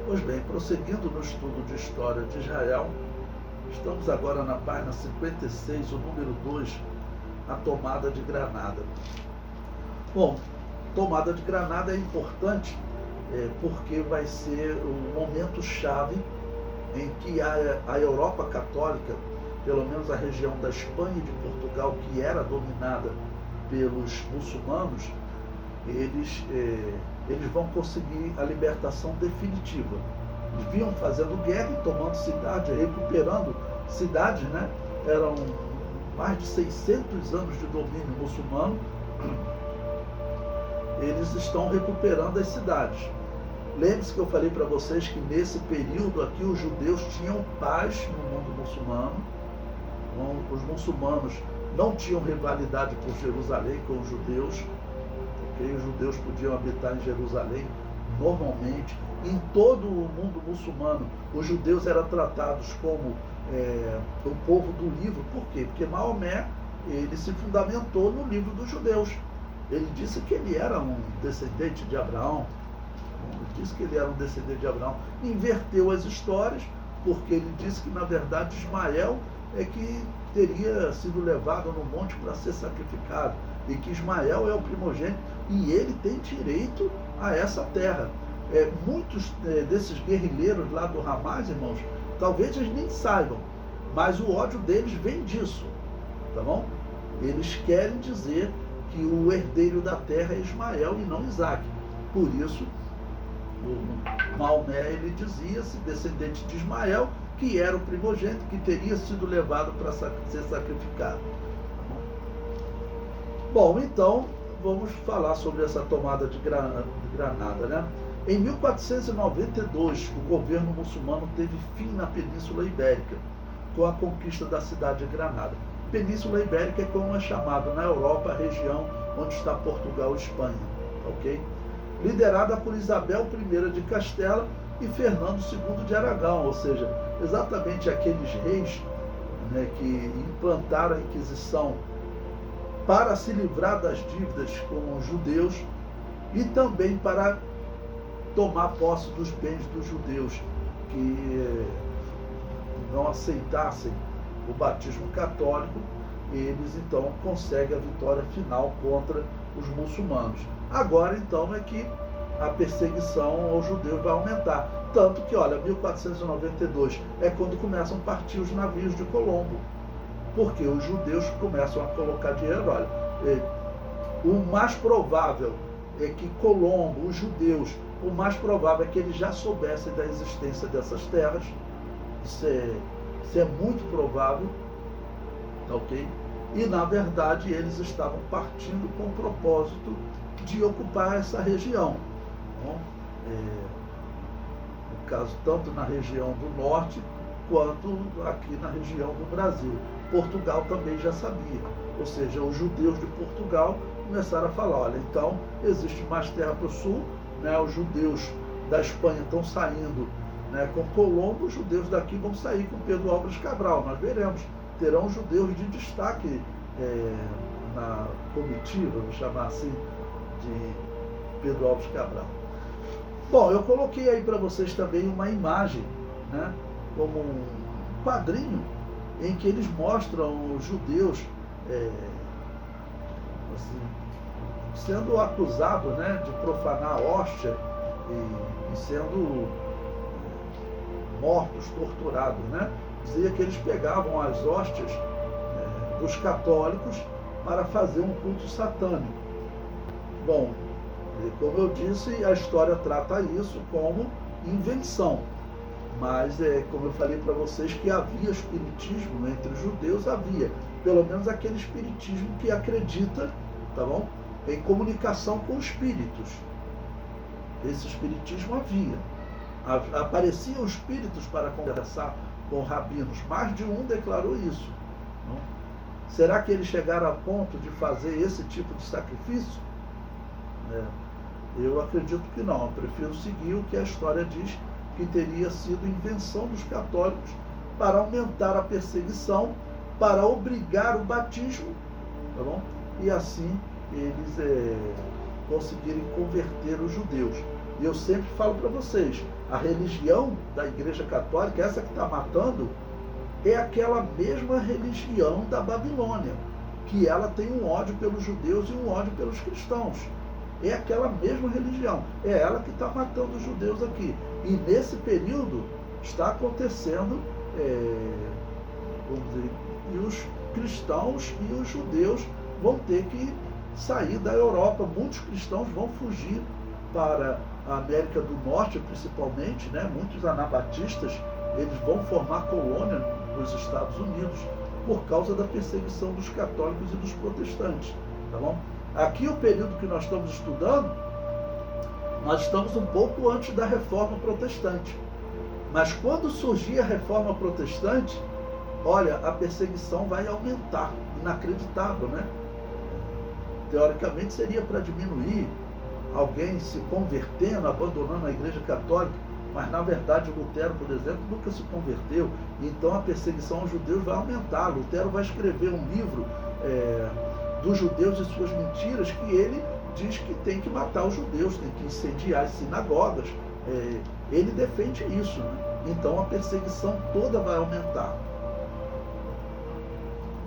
Pois bem, prosseguindo no estudo de história de Israel, estamos agora na página 56, o número 2, a tomada de Granada. Bom, tomada de Granada é importante porque vai ser o momento-chave em que a Europa católica, pelo menos a região da Espanha e de Portugal, que era dominada pelos muçulmanos, eles vão conseguir a libertação definitiva. Eles vinham fazendo guerra e tomando cidade, recuperando cidades, né? Eram mais de 600 anos de domínio muçulmano. Eles estão recuperando as cidades. Lembre-se que eu falei para vocês que nesse período aqui os judeus tinham paz no mundo muçulmano. Os muçulmanos não tinham rivalidade por Jerusalém com os judeus, porque os judeus podiam habitar em Jerusalém normalmente. Em todo o mundo muçulmano, os judeus eram tratados como o povo do livro. Por quê? Porque Maomé, ele se fundamentou no livro dos judeus. Ele disse que ele era um descendente de Abraão. Inverteu as histórias, porque ele disse que, na verdade, Ismael é que teria sido levado no monte para ser sacrificado, e que Ismael é o primogênito, e ele tem direito a essa terra. Muitos desses guerrilheiros lá do Hamas, irmãos, talvez eles nem saibam, mas o ódio deles vem disso, tá bom? Eles querem dizer que o herdeiro da terra é Ismael e não Isaac. Por isso, o Maomé, ele dizia-se descendente de Ismael, que era o primogênito, que teria sido levado para ser sacrificado. Bom, então, vamos falar sobre essa tomada de Granada, né? Em 1492, o governo muçulmano teve fim na Península Ibérica, com a conquista da cidade de Granada. Península Ibérica é como é chamado na Europa a região onde está Portugal e Espanha, ok? Liderada por Isabel I de Castela e Fernando II de Aragão, ou seja, exatamente aqueles reis, né, que implantaram a Inquisição para se livrar das dívidas com os judeus e também para tomar posse dos bens dos judeus que não aceitassem o batismo católico. Eles então conseguem a vitória final contra os muçulmanos. Agora então é que a perseguição aos judeus vai aumentar. Tanto que, olha, 1492 é quando começam a partir os navios de Colombo. Porque os judeus começam a colocar dinheiro. Olha, o mais provável é que Colombo, os judeus, o mais provável é que eles já soubessem da existência dessas terras. Isso é muito provável, tá ok? E, na verdade, eles estavam partindo com o propósito de ocupar essa região. Bom, no caso, tanto na região do norte, quanto aqui na região do Brasil. Portugal também já sabia. Ou seja, os judeus de Portugal começaram a falar, olha, então, existe mais terra para o sul, né? Os judeus da Espanha estão saindo, né, com Colombo, os judeus daqui vão sair com Pedro Álvares Cabral. Nós veremos, terão judeus de destaque na comitiva, vou chamar assim, de Pedro Álvares Cabral. Bom, eu coloquei aí para vocês também uma imagem, né, como um quadrinho, em que eles mostram os judeus assim, sendo acusados, né, de profanar a hóstia e sendo mortos, torturados, né? Dizia que eles pegavam as hóstias dos católicos para fazer um culto satânico. Bom, como eu disse, a história trata isso como invenção. Mas, como eu falei para vocês, que havia espiritismo entre os judeus, havia. Pelo menos aquele espiritismo que acredita, tá bom, em comunicação com espíritos. Esse espiritismo havia. Apareciam espíritos para conversar com rabinos. Mais de um declarou isso. Não? Será que eles chegaram a ponto de fazer esse tipo de sacrifício? Eu acredito que não. Eu prefiro seguir o que a história diz, que teria sido invenção dos católicos para aumentar a perseguição, para obrigar o batismo, tá bom? E assim eles conseguirem converter os judeus. E eu sempre falo para vocês, a religião da Igreja Católica, essa que está matando, é aquela mesma religião da Babilônia, que ela tem um ódio pelos judeus e um ódio pelos cristãos. É aquela mesma religião, é ela que está matando os judeus aqui. E nesse período está acontecendo, vamos dizer, e os cristãos e os judeus vão ter que sair da Europa. Muitos cristãos vão fugir para a América do Norte, principalmente, né? Muitos anabatistas, eles vão formar colônia nos Estados Unidos por causa da perseguição dos católicos e dos protestantes, tá bom? Aqui o período que nós estamos estudando, nós estamos um pouco antes da Reforma Protestante. Mas quando surgir a Reforma Protestante, olha, a perseguição vai aumentar, inacreditável, né? Teoricamente seria para diminuir, alguém se convertendo, abandonando a Igreja Católica, mas na verdade Lutero, por exemplo, nunca se converteu, então a perseguição aos judeus vai aumentar. Lutero vai escrever um livro dos judeus e suas mentiras, que ele diz que tem que matar os judeus, tem que incendiar as sinagogas, ele defende isso, né? Então a perseguição toda vai aumentar.